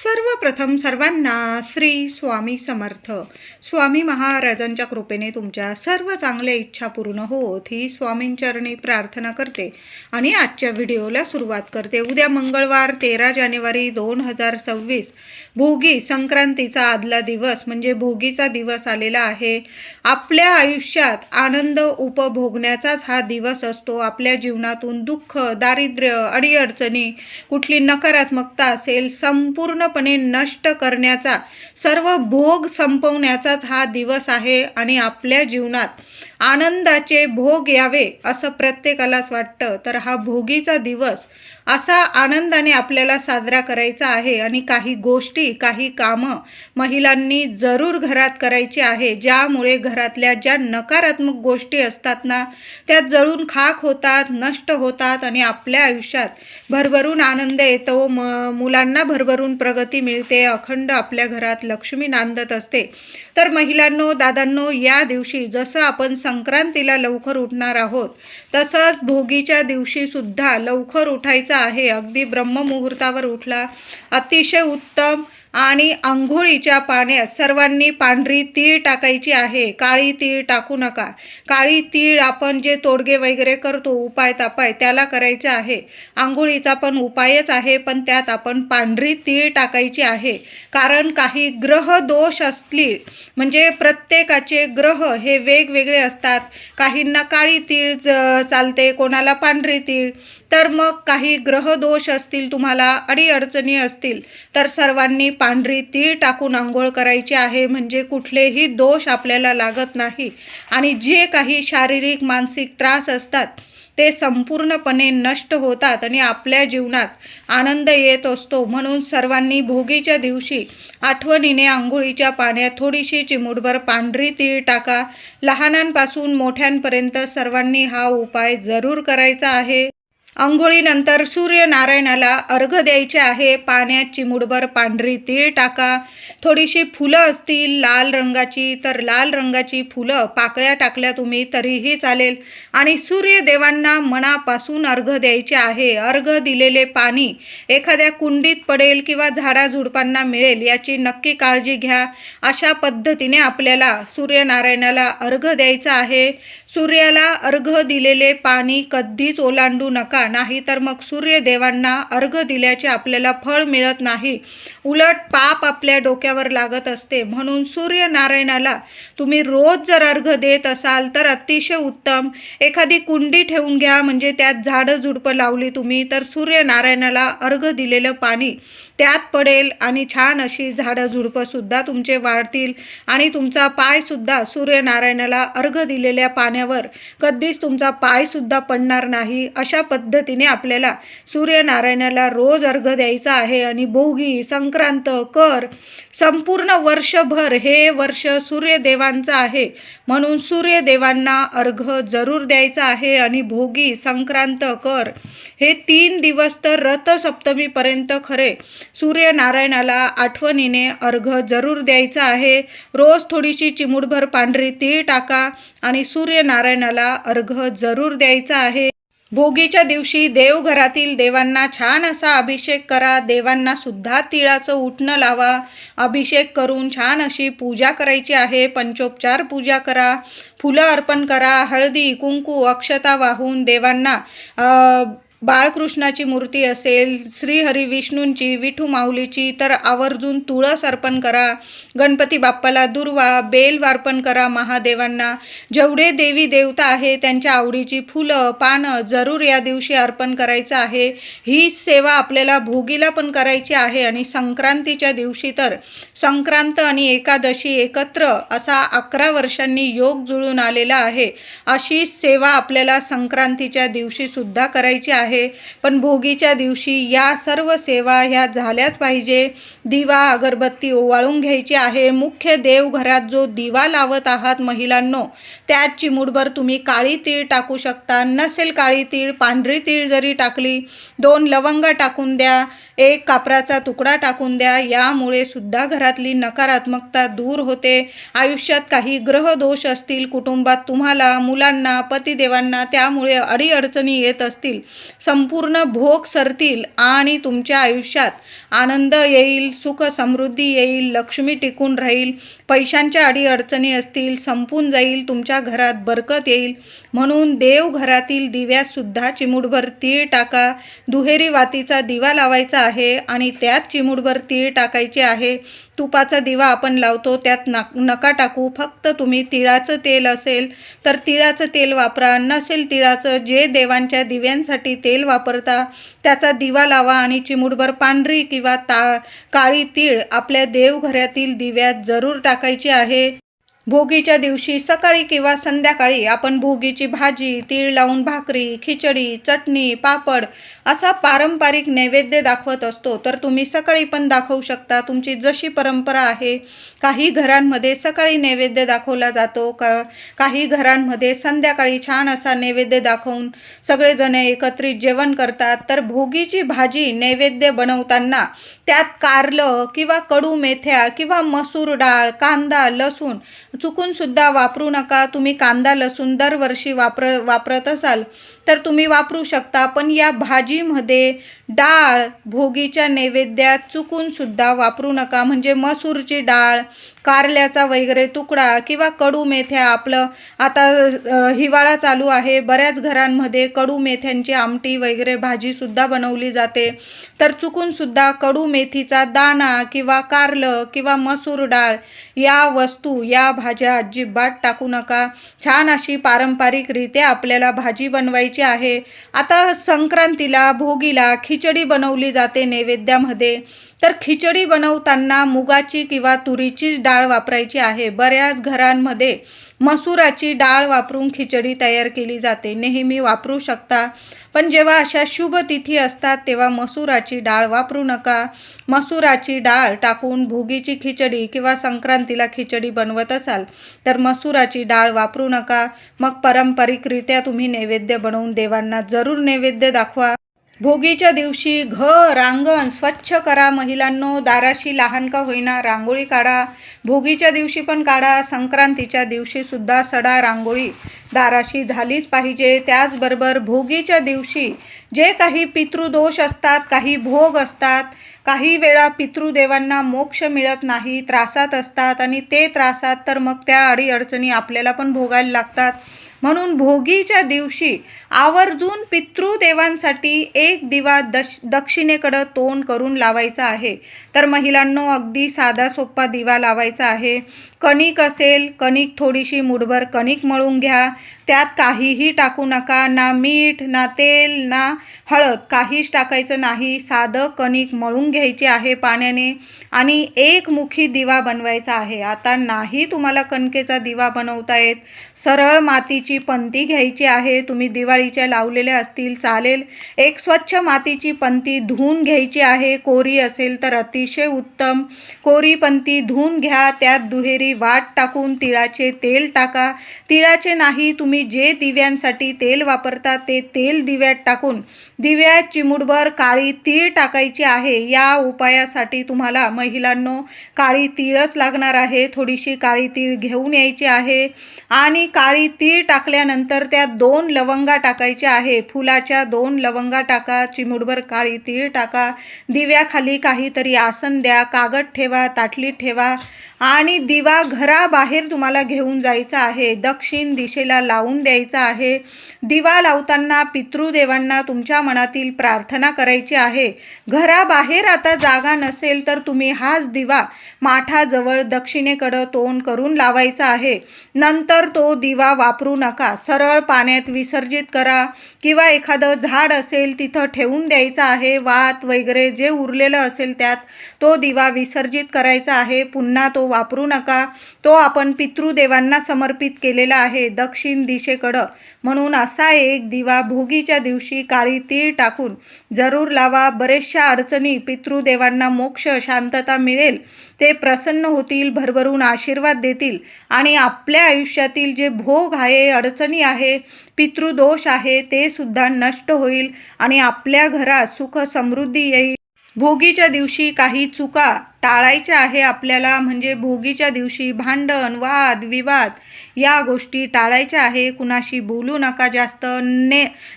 सर्वप्रथम सर्वांना श्री स्वामी समर्थ. स्वामी महाराजांच्या कृपेने तुमच्या सर्व चांगल्या इच्छा पूर्ण होत ही स्वामींचरणी प्रार्थना करते आणि आजच्या व्हिडिओला सुरुवात करते. उद्या मंगळवार 13 जानेवारी 2026 भोगी संक्रांतीचा आदला दिवस म्हणजे भोगीचा दिवस आलेला आहे. आपल्या आयुष्यात आनंद उपभोगण्याचाच हा दिवस असतो. आपल्या जीवनातून दुःख, दारिद्र्य, अडीअडचणी, कुठली नकारात्मकता असेल संपूर्णपणे नष्ट करण्याचा, सर्व भोग संपवण्याचाच हा दिवस आहे आणि आपल्या जीवनात आनंदाचे भोग यावे असं प्रत्येकालाच वाटतं. तर हा भोगीचा दिवस असा आनंदाने आपल्याला साजरा करायचा आहे आणि काही गोष्टी, काही कामं महिलांनी जरूर घरात करायची आहे, ज्यामुळे घरातल्या ज्या नकारात्मक गोष्टी असतात ना त्या जळून खाक होतात, नष्ट होतात आणि आपल्या आयुष्यात भरभरून आनंद येतो. मुलांना भरभरून प्रगती मिळते, अखंड आपल्या घरात लक्ष्मी नांदत असते. तर महिलांनो, दादांनो, या दिवशी जसं आपण संक्रांतीला लवकर उठणार आहोत तसंच भोगीच्या दिवशी सुद्धा लवकर उठायचं आहे. अगदी ब्रह्ममुहूर्तावर उठला, अतिशय उत्तम. आणि आंघोळीच्या पाण्यात सर्वांनी पांढरी तीळ टाकायची आहे, काळी तीळ टाकू नका. काळी तीळ आपण जे तोडगे वगैरे करतो उपाय तापाय त्याला करायचं आहे. आंघोळीचा पण उपायच आहे, पण त्यात आपण पांढरी तीळ टाकायची आहे. कारण काही ग्रह दोष असतील म्हणजे प्रत्येकाचे ग्रह हे वेगवेगळे असतात. काहींना काळी तीळ चालते, कोणाला पांढरी तीळ. तर मग काही ग्रह दोष असतील, तुम्हाला अडीअडचणी असतील तर सर्वांनी पांढरी तीळ टाकून आंघोळ करायची आहे. म्हणजे कुठलेही दोष आपल्याला लागत नाही आणि जे काही शारीरिक मानसिक त्रास असतात ते संपूर्णपणे नष्ट होतात आणि आपल्या जीवनात आनंद येत असतो. म्हणून सर्वांनी भोगीच्या दिवशी आठवणीने आंघोळीच्या पाण्यात थोडीशी चिमूटभर पांढरी तीळ टाका. लहानांपासून मोठ्यांपर्यंत सर्वांनी हा उपाय जरूर करायचा आहे. अंघोळीनंतर सूर्यनारायणाला अर्घ द्यायचे आहे. पाण्यात चिमूटभर पांढरी तीळ टाका. थोडीशी फुलं असतील लाल रंगाची तर लाल रंगाची फुलं पाकळ्या टाकल्या तुम्ही तरीही चालेल आणि सूर्यदेवांना मनापासून अर्घ द्यायचे आहे. अर्घ दिलेले पाणी एखाद्या कुंडीत पडेल किंवा झाडाझुडपांना मिळेल याची नक्की काळजी घ्या. अशा पद्धतीने आपल्याला सूर्यनारायणाला अर्घ द्यायचा आहे. सूर्याला अर्घ दिलेले पाणी कधीच ओलांडू नका, नाहीतर मग सूर्यदेवांना अर्घ दिल्याचे आपल्याला फळ मिळत नाही, उलट पाप आपल्या डोक्यावर लागत असते. म्हणून सूर्यनारायणाला तुम्ही रोज जर अर्घ देत असाल तर अतिशय उत्तम. एखादी कुंडी ठेवून घ्या, म्हणजे त्यात झाडं झुडपं लावली तुम्ही तर सूर्यनारायणाला अर्घ दिलेलं पाणी त्यात पडेल आणि छान अशी झाडं झुडपंसुद्धा तुमचे वाढतील आणि तुमचा पायसुद्धा सूर्यनारायणाला अर्घ दिलेल्या पाण्यावर कधीच तुमचा पायसुद्धा पडणार नाही. अशा पद्धतीने आपल्याला सूर्यनारायणाला रोज अर्घ द्यायचा आहे. आणि भोगी, संक्रांत, कर संपूर्ण वर्षभर हे वर्ष सूर्यदेवांचं आहे, म्हणून सूर्यदेवांना अर्घ जरूर द्यायचा आहे. आणि भोगी, संक्रांत, कर हे 3 दिवस तर रथसप्तमीपर्यंत खरे सूर्यनारायणाला आठवणीने अर्घ जरूर द्यायचा आहे. रोज थोडीशी चिमूटभर पांढरी तीळ टाका आणि सूर्यनारायणाला अर्घ जरूर द्यायचा आहे. भोगीच्या दिवशी देवघरातील देवांना छान असा अभिषेक करा. देवांना सुद्धा तिळाचं उटणं लावा. अभिषेक करून छान अशी पूजा करायची आहे. पंचोपचार पूजा करा, फुलं अर्पण करा, हळदी कुंकू अक्षता वाहून देवांना बाळकृष्णाची मूर्ती असेल, श्रीहरी विष्णूंची, विठू माऊलीची तर आवर्जून तुळस अर्पण करा. गणपती बाप्पाला दुर्वा, बेल अर्पण करा. महादेवांना जेवढे देवी देवता आहे त्यांच्या आवडीची फुलं, पानं जरूर या दिवशी अर्पण करायचं आहे. ही सेवा आपल्याला भोगीला पण करायची आहे आणि संक्रांतीच्या दिवशी तर संक्रांत आणि एकादशी एकत्र असा 11 वर्षांनी योग जुळून आलेला आहे. अशी सेवा आपल्याला संक्रांतीच्या दिवशी सुद्धा करायची आहे. पण भोगीच्या दिवशी या सर्व सेवा ह्या झाल्याच पाहिजे. दिवा अगरबत्ती ओवाळून घ्यायची आहे. मुख्य देवघरात जो दिवा लावत आहात महिलांनो त्यात चिमूटभर तुम्ही काळी तीळ टाकू शकता. नसेल काळी तीळ, पांढरी तीळ जरी टाकली, 2 लवंगा टाकून द्या, 1 कापराचा तुकडा टाकून द्या. यामुळे सुद्धा घरातली नकारात्मकता दूर होते. आयुष्यात काही ग्रह दोष असतील कुटुंबात, तुम्हाला, मुलांना, पतिदेवांना त्यामुळे अडीअडचणी येत असतील, संपूर्ण भोग सरतील आणि तुमच्या आयुष्यात आनंद येईल, सुख समृद्धी येईल, लक्ष्मी टिकून राहील, पैशांच्या अडीअडचणी असतील संपून जाईल, तुमच्या घरात बरकत येईल. म्हणून देवघरातील दिव्यात सुद्धा चिमूटभर तीळ टाका. दुहेरी वातीचा दिवा लावायचा आहे आणि त्यात चिमूटभर तीळ टाकायचे आहे. तुपाचा दिवा आपण लावतो त्यात नका टाकू. फक्त तुम्ही तिळाचं तेल असेल तर तिळाचं तेल वापरा, नसेल तिळाचं जे देवांच्या दिव्यांसाठी तेल वापरता त्याचा दिवा लावा आणि चिमूटभर पांढरी किंवा काळी तीळ आपल्या देवघरातील दिव्यात जरूर टाकायची आहे. भोगीच्या दिवशी सकाळी किंवा संध्याकाळी आपण भोगीची भाजी, तीळ लावून भाकरी, खिचडी, चटणी, पापड असा पारंपरिक नैवेद्य दाखवत असतो. तर तुम्ही सकाळी पण दाखवू शकता, तुमची जशी परंपरा आहे. काही घरांमध्ये सकाळी नैवेद्य दाखवला जातो, काही घरांमध्ये संध्याकाळी छान असा नैवेद्य दाखवून सगळेजण एकत्रित जेवण करतात. तर भोगीची भाजी नैवेद्य बनवताना त्यात कारलं किंवा कडू मेथ्या किंवा मसूर डाळ, कांदा, लसूण चुकून सुद्धा वापरू नका. तुम्ही कांदा लसूण दरवर्षी वापरत असाल तर तुम्ही वापरू शकता, पण या भाजीमध्ये डाळ भोगीच्या नैवेद्यात चुकून सुद्धा वापरू नका. म्हणजे मसूरची डाळ, कारल्याचा वगैरे तुकडा किंवा कडू मेथ्या. आपलं आता हिवाळा चालू आहे, बऱ्याच घरांमध्ये कडू मेथ्यांची आमटी वगैरे भाजीसुद्धा बनवली जाते. तर चुकून सुद्धा कडू मेथीचा दाणा किंवा कारलं किंवा मसूर डाळ या वस्तू, या भाज्या अजिबात टाकू नका. छान अशी पारंपरिकरित्या आपल्याला भाजी बनवायची आहे. आता संक्रांतीला, भोगीला खिचडी बनवली जाते नैवेद्यामध्ये. तर खिचडी बनवताना मुगाची किंवा तुरीची डाळ वापरायची आहे. बऱ्याच घरांमध्ये मसुराची डाळ वापरून खिचडी तयार केली जाते, नेहमी वापरू शकता. पण जेव्हा अशा शुभ तिथी असतात तेव्हा मसुराची डाळ वापरू नका. मसुराची डाळ टाकून भोगीची खिचडी किंवा संक्रांतीला खिचडी बनवत असाल तर मसुराची डाळ वापरू नका. मग पारंपरिकरित्या तुम्ही नैवेद्य बनवून देवांना जरूर नैवेद्य दाखवा. भोगीच्या दिवशी घर अंगण स्वच्छ करा. महिलांनो, दाराशी लहान का होईना रांगोळी काढा. भोगीच्या दिवशी पण काढा, संक्रांतीच्या दिवशी सुद्धा सडा रांगोळी दाराशी झालीच पाहिजे. त्याचबरोबर भोगीच्या दिवशी जे काही पितृदोष असतात, काही भोग असतात, काही वेळा पितृदेवांना मोक्ष मिळत नाही, त्रासात असतात आणि ते त्रासात तर मग त्या अडीअडचणी आपल्याला पण भोगायला लागतात. म्हणून भोगीच्या दिवशी आवर्जून पितृदेवांसाठी एक दिवा दक्षिणेकडं तोंड करून लावायचा आहे. तर महिलांनो, अगदी साधा सोपा दिवा लावायचा आहे. कणिक असेल, कणिक थोडीशी मुठभर कणिक मळून घ्या. त्यात काहीही टाकू नका, ना मीठ, ना तेल, ना हळद, काहीच टाकायचं नाही. साधं कणिक मळून घ्यायची आहे पाण्याने आणि एक मुखी दिवा बनवायचा आहे. आता नाही तुम्हाला कणकेचा दिवा बनवता येत, सरळ मातीची पंती घ्यायची आहे. तुम्ही दिवाळीच्या लावलेल्या असतील चालेल. एक स्वच्छ मातीची पंती धुवून घ्यायची आहे. कोरी असेल तर अतिशय उत्तम. कोरी पंती धुवून घ्या. त्यात दुहेरी वाट टाकून तिळाचे तेल टाका. तिळाचे नाही, तुम्ही जे दिव्यांसाठी तेल वापरता ते तेल दिव्यात टाकून दिव्यात चिमूटभर काळी तीळ टाकायची आहे. या उपायासाठी तुम्हाला महिलांनो काळी तीळच लागणार आहे. थोडीशी काळी तीळ घेऊन यायची आहे आणि काळी तीळ टाकल्यानंतर त्यात 2 लवंगा टाकायच्या आहे. फुलाच्या 2 लवंगा टाका, चिमूटभर काळी तीळ टाका. दिव्याखाली काहीतरी आसन द्या, कागद ठेवा, ताटली ठेवा आणि दिवा घराबाहेर तुम्हाला घेऊन जायचा आहे. दक्षिण दिशेला लावून द्यायचा आहे. दिवा लावताना पितृदेवांना तुमच्या मनातील प्रार्थना करायची आहे. घराबाहेर आता जागा नसेल तर तुम्ही हाच दिवा माठाजवळ दक्षिणेकडं तोंड करून लावायचा आहे. नंतर तो दिवा वापरू नका, सरळ पाण्यात विसर्जित करा किंवा एखादं झाड असेल तिथं ठेवून द्यायचं आहे. वात वगैरे जे उरलेलं असेल त्यात तो दिवा विसर्जित करायचा आहे. पुन्हा तो वापरू नका. तो आपण पितृदेवांना समर्पित केलेला आहे दक्षिण दिशेकडं. म्हणून असा एक दिवा भोगीच्या दिवशी काळी तीळ टाकून जरूर लावा. बरेचशा अडचणी, पितृदेवांना मोक्ष, शांतता मिळेल. ते प्रसन्न होतील, भरभरून आशीर्वाद देतील आणि आपल्या आयुष्यातील जे भोग आहे, अडचणी आहे, पितृदोष आहे ते सुद्धा नष्ट होईल आणि आपल्या घरात सुख समृद्धी येईल. भोगीच्या दिवशी काही चुका टाळायच्या आहे आपल्याला, म्हणजे भोगीच्या दिवशी भांडण, वाद, विवाद या गोष्टी टाळायच्या आहे. कुणाशी बोलू नका जास्त.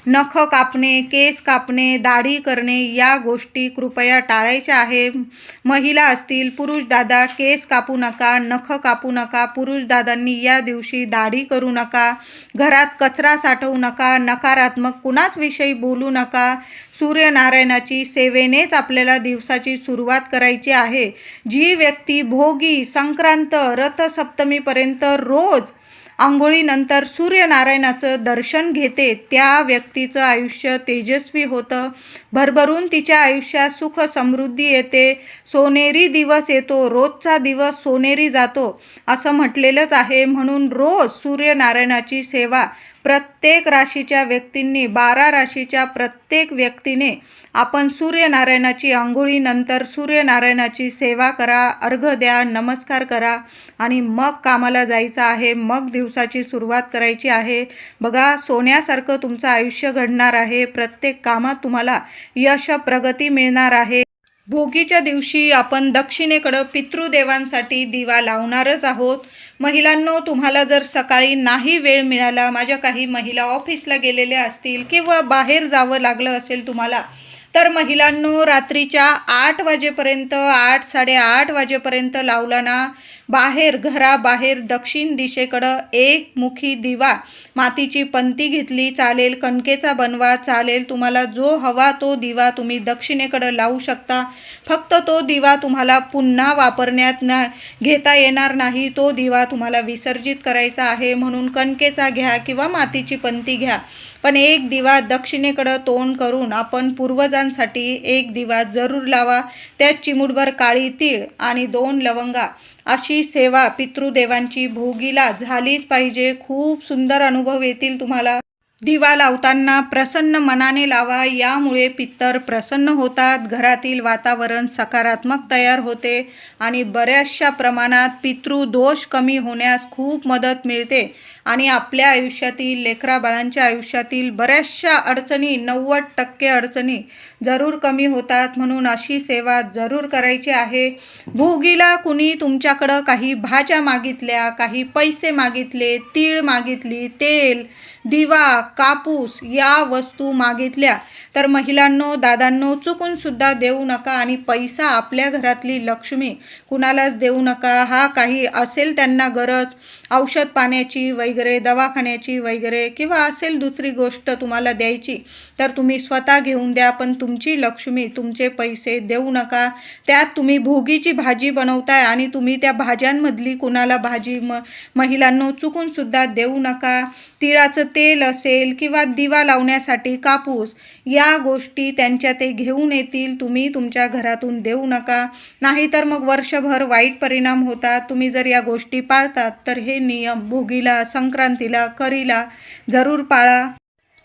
नख कापणे, केस कापणे, दाढी करणे या गोष्टी कृपया टाळायच्या आहे. महिला असतील, पुरुष दादा केस कापू नका, नख कापू नका. पुरुष दादांनी या दिवशी दाढी करू नका. घरात कचरा साठवू नका. नकारात्मक कुणाच विषयी बोलू नका. सूर्यनारायणाची सेवेनेच आपल्याला दिवसाची सुरुवात करायची आहे. जी व्यक्ती भोगी, संक्रांत, रथसप्तमीपर्यंत रोज आंघोळीनंतर सूर्यनारायणाचं दर्शन घेते त्या व्यक्तीचं आयुष्य तेजस्वी होतं. भरभरून तिच्या आयुष्यात सुख समृद्धी येते. सोनेरी दिवस येतो. रोजचा दिवस सोनेरी जातो असं म्हटलेलंच आहे. म्हणून रोज सूर्यनारायणाची सेवा प्रत्येक राशीच्या व्यक्तींनी, 12 राशीच्या प्रत्येक व्यक्तीने आपण सूर्यनारायणाची आंघोळीनंतर सूर्यनारायणाची सेवा करा, अर्घ्य द्या, नमस्कार करा आणि मग कामाला जायचं आहे. मग दिवसाची सुरुवात करायची आहे. बघा, सोन्यासारखं तुमचं आयुष्य घडणार आहे. प्रत्येक कामात तुम्हाला यश, प्रगती मिळणार आहे. भोगीच्या दिवशी आपण दक्षिणेकडं पितृदेवांसाठी दिवा लावणारच आहोत. महिलांनो, तुम्हाला जर सकाळी नाही वेळ मिळाला, माझ्या काही महिला ऑफिसला गेलेल्या असतील किंवा बाहेर जावं लागलं असेल तुम्हाला, तर महिलांनो रात्रीच्या 8 वाजेपर्यंत, 8, 8:30 वाजेपर्यंत लावला ना, बाहेर, घराबाहेर दक्षिण दिशेकडं एक मुखी दिवा, मातीची पंती घेतली चालेल, कणकेचा बनवा चालेल, तुम्हाला जो हवा तो दिवा तुम्ही दक्षिणेकडं लावू शकता. फक्त तो दिवा तुम्हाला पुन्हा वापरण्यात घेता येणार नाही. तो दिवा तुम्हाला विसर्जित करायचा आहे. म्हणून कणकेचा घ्या किंवा मातीची पंती घ्या, पण एक दिवा दक्षिणेकडं तोंड करून आपण पूर्वजांसाठी एक दिवा जरूर लावा. त्यात चिमूटभर काळी तीळ आणि 2 लवंगा अशी सेवा पितृदेवांची भोगीला झालीच पाहिजे. खूप सुंदर अनुभव येतील तुम्हाला. दिवा लावताना प्रसन्न मनाने लावा. यामुळे पितर प्रसन्न होतात. घरातील वातावरण सकारात्मक तयार होते आणि बऱ्याचशा प्रमाणात पितृदोष कमी होण्यास खूप मदत मिळते आणि आपल्या आयुष्यातील, लेकराबाळांच्या आयुष्यातील बऱ्याचशा अडचणी, 90% अडचणी जरूर कमी होतात. म्हणून अशी सेवा जरूर करायची आहे. भोगीला कुणी तुमच्याकडं काही भाज्या मागितल्या, काही पैसे मागितले, तीळ मागितली, तेल, दिवा, कापूस या वस्तू मागितल्या तर महिलांनो, दादांनो, चुकून सुद्धा देऊ नका. आणि पैसा, आपल्या घरातली लक्ष्मी कुणालाच देऊ नका. हा काही असेल त्यांना गरज, औषध पाण्याची वगैरे, दवाखान्याची वगैरे, किंवा असेल दुसरी गोष्ट तुम्हाला द्यायची, तर तुम्ही स्वतः घेऊन द्या. पण तुमची लक्ष्मी, तुमचे पैसे देऊ नका. त्यात तुम्ही भोगीची भाजी बनवताय आणि तुम्ही त्या भाज्यांमधली कुणाला भाजी महिलांनो चुकून सुद्धा देऊ नका. तिळाचं तेल असेल किंवा दिवा लावण्यासाठी कापूस, या गोष्टी त्यांच्या ते घेऊन येतील, तुम्ही तुमच्या घरातून देऊ नका. नाहीतर मग वर्षभर वाईट परिणाम होतात. तुम्ही जर या गोष्टी पाळतात तर हे नियम भोगीला, संक्रांतीला, करीला जरूर पाळा.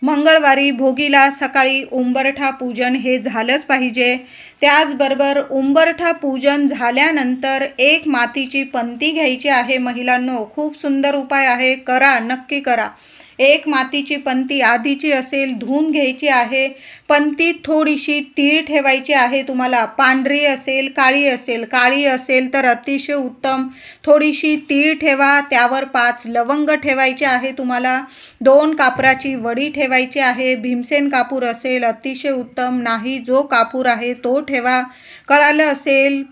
मंगळवारी भोगीला सकाळी उंबरठा पूजन हे झालंच पाहिजे. त्याचबरोबर उंबरठा पूजन झाल्यानंतर एक मातीची पंती घ्यायची आहे. महिलांनो, खूप सुंदर उपाय आहे, करा, नक्की करा. एक मातीची पंती आधीची असेल, धुवून घ्यायची आहे. पंतीत थोडीशी तीळ ठेवायची आहे तुम्हाला. पांढरी असेल, काळी असेल तर अतिशय उत्तम. थोडीशी तीळ ठेवा, त्यावर 5 लवंग ठेवायचे आहे तुम्हाला. 2 कापराची वडी ठेवायची आहे. भीमसेन कापूर असेल अतिशय उत्तम, नाही जो कापूर आहे तो ठेवा. कळालं असेल,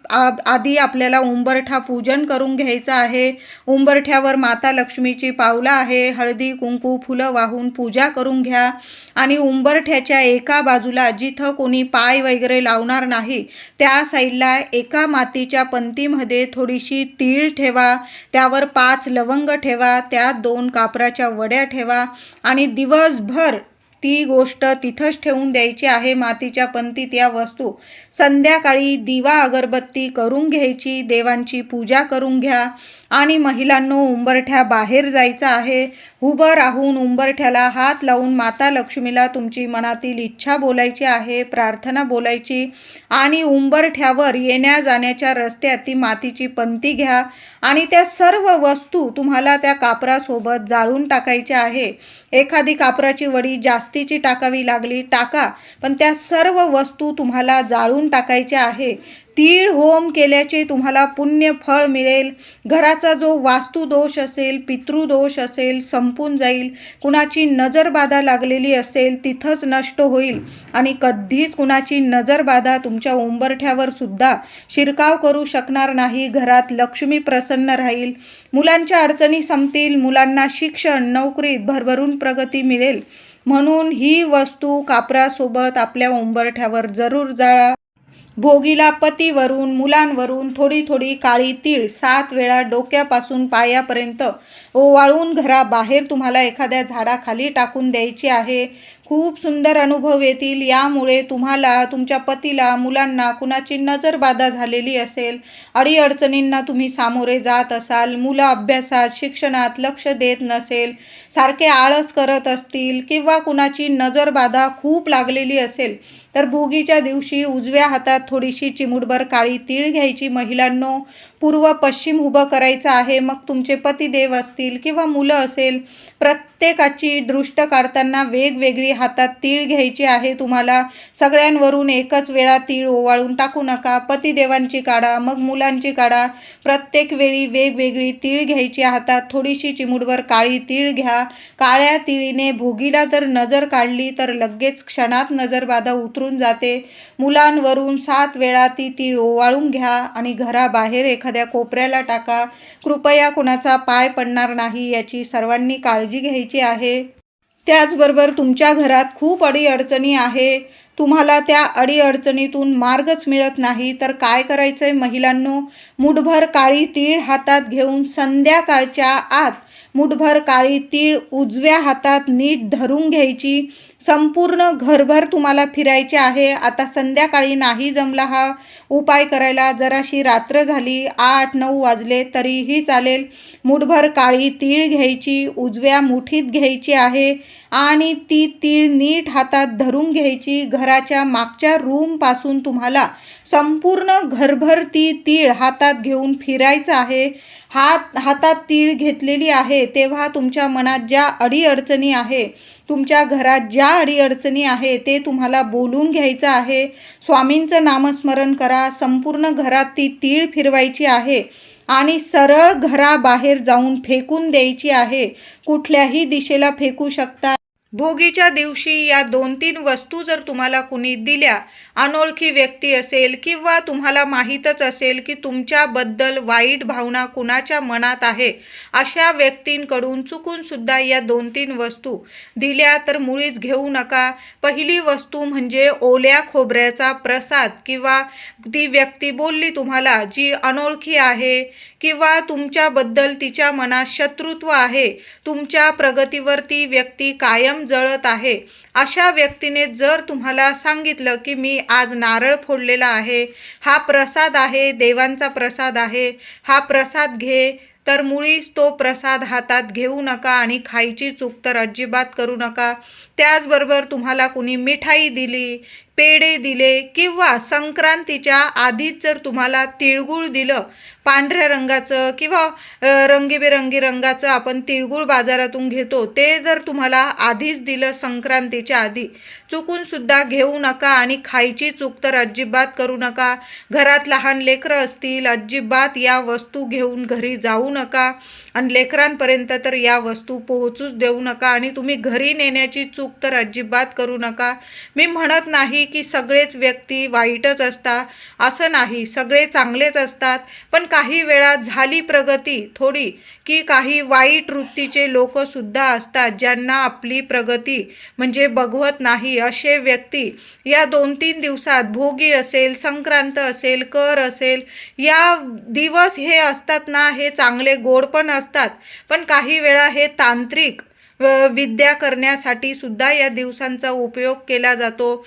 आधी आपल्याला उंबरठा पूजन करून घ्यायचं आहे. उंबरठ्यावर माता लक्ष्मीची पावलं आहे. हळदी, कुंकू, फुलं वाहून पूजा करून घ्या. आणि उंबरठ्याच्या एका बाजूला, जिथं कोणी पाय वगैरे लावणार नाही त्या साईडला, एका मातीच्या पंतीमध्ये थोडीशी तीळ ठेवा, त्यावर 5 लवंग ठेवा, त्यात 2 कापराच्या वड्या ठेवा आणि दिवसभर ती गोष्ट तिथंच ठेवून द्यायची आहे, मातीच्या पंतीत या वस्तू. संध्याकाळी दिवा अगरबत्ती करून घ्यायची, देवांची पूजा करून घ्या आणि महिलांनो, उंबरठ्या बाहेर जायचं आहे. उभं राहून उंबरठ्याला हात लावून माता लक्ष्मीला तुमची मनातील इच्छा बोलायची आहे, प्रार्थना बोलायची आणि उंबरठ्यावर येण्या जाण्याच्या रस्त्यात ती मातीची पंती घ्या आणि त्या सर्व वस्तू तुम्हाला त्या कापरासोबत जाळून टाकायच्या आहे. एखादी कापराची वडी जास्तीची टाकावी लागली टाका, पण त्या सर्व वस्तू तुम्हाला जाळून टाकायच्या आहे. तीळ होम केल्याचे तुम्हाला पुण्य फळ मिळेल. घराचा जो वास्तुदोष असेल, पितृदोष असेल संपून जाईल. कुणाची नजरबाधा लागलेली असेल तिथंच नष्ट होईल आणि कधीच कुणाची नजरबाधा तुमच्या उंबरठ्यावर सुद्धा शिरकाव करू शकणार नाही. घरात लक्ष्मी प्रसन्न राहील. मुलांच्या अडचणी संपतील. मुलांना शिक्षण, नोकरीत भरभरून प्रगती मिळेल. म्हणून ही वस्तू कापरासोबत आपल्या उंबरठ्यावर जरूर जाळा. भोगीला पतीवरून, मुलांवरून थोडी थोडी काळी तीळ 7 वेळा डोक्यापासून पायापर्यंत ओवाळून घराबाहेर तुम्हाला एखाद्या झाडाखाली टाकून द्यायची आहे. खूप सुंदर अनुभव येतील. यामुळे तुम्हाला, तुमच्या पतीला, मुलांना कुणाची नजरबाधा झालेली असेल, अडीअडचणींना तुम्ही सामोरे जात असाल, मुलं अभ्यासात, शिक्षणात लक्ष देत नसेल, सारखे आळस करत असतील किंवा कुणाची नजरबाधा खूप लागलेली असेल, तर भोगीच्या दिवशी उजव्या हातात थोडीशी चिमूटभर काळी तीळ घ्यायची. महिलांनो, पूर्व पश्चिम उभं करायचं आहे. मग तुमचे पतिदेव असतील किंवा मुलं असेल, प्रत्येकाची दृष्ट काढताना वेगवेगळी हातात तीळ घ्यायची आहे. तुम्हाला सगळ्यांवरून एकच वेळा तीळ ओवाळून टाकू नका. पतिदेवांची काढा, मग मुलांची काढा. प्रत्येक वेळी वेगवेगळी तीळ घ्यायची हातात. थोडीशी चिमूटभर काळी तीळ घ्या. काळ्या तीळीने भोगीला जर नजर काढली तर लगेच क्षणात नजरबाधा उतरून जाते. मुलांवरून 7 वेळा ती तीळ ओवाळून घ्या आणि घराबाहेर एखाद्या कोपऱ्याला टाका. कृपया कुणाचा पाय पडणार नाही याची सर्वांनी काळजी घ्यायची आहे. त्याचबरोबर तुमच्या घरात खूप अडीअडचणी आहे, तुम्हाला त्या अडीअडचणीतून मार्गच मिळत नाही, तर काय करायचं आहे महिलांनो? मुठभर काळी तीळ हातात घेऊन संध्याकाळच्या आत मुठभर काळी तीळ उजव्या हातात नीट धरून घ्यायची. संपूर्ण घरभर तुम्हाला फिरायचे आहे. आता संध्याकाळी नाही जमला हा उपाय करायला, जराशी रात्र झाली, 8-9 वाजले तरीही चालेल. मुठभर काळी तीळ घ्यायची, उजव्या मुठीत घ्यायची आहे आणि ती तीळ नीट हातात धरून घ्यायची. घराच्या मागच्या रूमपासून तुम्हाला संपूर्ण घरभर ती तीळ हातात घेऊन फिरायचं आहे. हातात तीळ घेतलेली आहे तेव्हा तुमच्या मनात ज्या अडीअडचणी आहे, तुमच्या घरात ज्या अडीअडचणी आहे ते तुम्हाला बोलून घ्यायचं आहे. स्वामींचं नामस्मरण करा. संपूर्ण घरात ती तीळ फिरवायची आहे आणि सरळ घराबाहेर जाऊन फेकून द्यायची आहे. कुठल्याही दिशेला फेकू शकता. भोगीच्या दिवशी या 2-3 वस्तू जर तुम्हाला कुणी दिल्या, अनोळखी व्यक्ती असेल किंवा तुम्हाला माहीतच असेल की तुमच्याबद्दल वाईट भावना कुणाच्या मनात आहे, अशा व्यक्तींकडून चुकून सुद्धा या 2-3 वस्तू दिल्या तर मुळीच घेऊ नका. पहिली वस्तू म्हणजे ओल्या खोबऱ्याचा प्रसाद, किंवा ती व्यक्ती बोलली तुम्हाला जी अनोळखी आहे किंवा तुमच्याबद्दल तिच्या मनात शत्रुत्व आहे, तुमच्या प्रगतीवर ती व्यक्ती कायम जळत आहे, अशा व्यक्तीने जर तुम्हाला सांगितलं की मी आज नारळ फोडलेला आहे, हा प्रसाद आहे, देवांचा प्रसाद आहे, हा प्रसाद घे, तर मुळीच तो प्रसाद हातात घेऊ नका आणि खायची चूक तर अजिबात करू नका. त्याचबरोबर तुम्हाला कुणी मिठाई दिली, पेढे दिले किंवा संक्रांतीच्या आधीच जर तुम्हाला तिळगुळ दिलं, पांढऱ्या रंगाचं किंवा रंगीबेरंगी रंगाचं आपण तिळगुळ बाजारातून घेतो, ते जर तुम्हाला आधीच दिलं संक्रांतीच्या आधी, चुकून सुद्धा घेऊ नका आणि खायची चूक तर अजिबात करू नका. घरात लहान लेकरं असतील, अजिबात या वस्तू घेऊन घरी जाऊ नका आणि लेकरांपर्यंत तर या वस्तू पोहोचूच देऊ नका आणि तुम्ही घरी नेण्याची चूक तर अजिबात करू नका. मी म्हणत नाही की सगळेच व्यक्ती वाईटच असतात, असं नाही, सगळे चांगलेच असतात, पण काही वेळा झाली प्रगती थोडी की काही वाईट वृत्तीचे लोकसुद्धा असतात ज्यांना आपली प्रगती म्हणजे बघवत नाही. असे व्यक्ती या 2-3 दिवसात, भोगी असेल, संक्रांत असेल, कर असेल, या दिवस हे असतात ना, हे चांगले गोड पण असतात, पण काही वेळा हे तांत्रिक विद्या करण्यासाठी सुद्धा या दिवसांचा उपयोग केला जातो.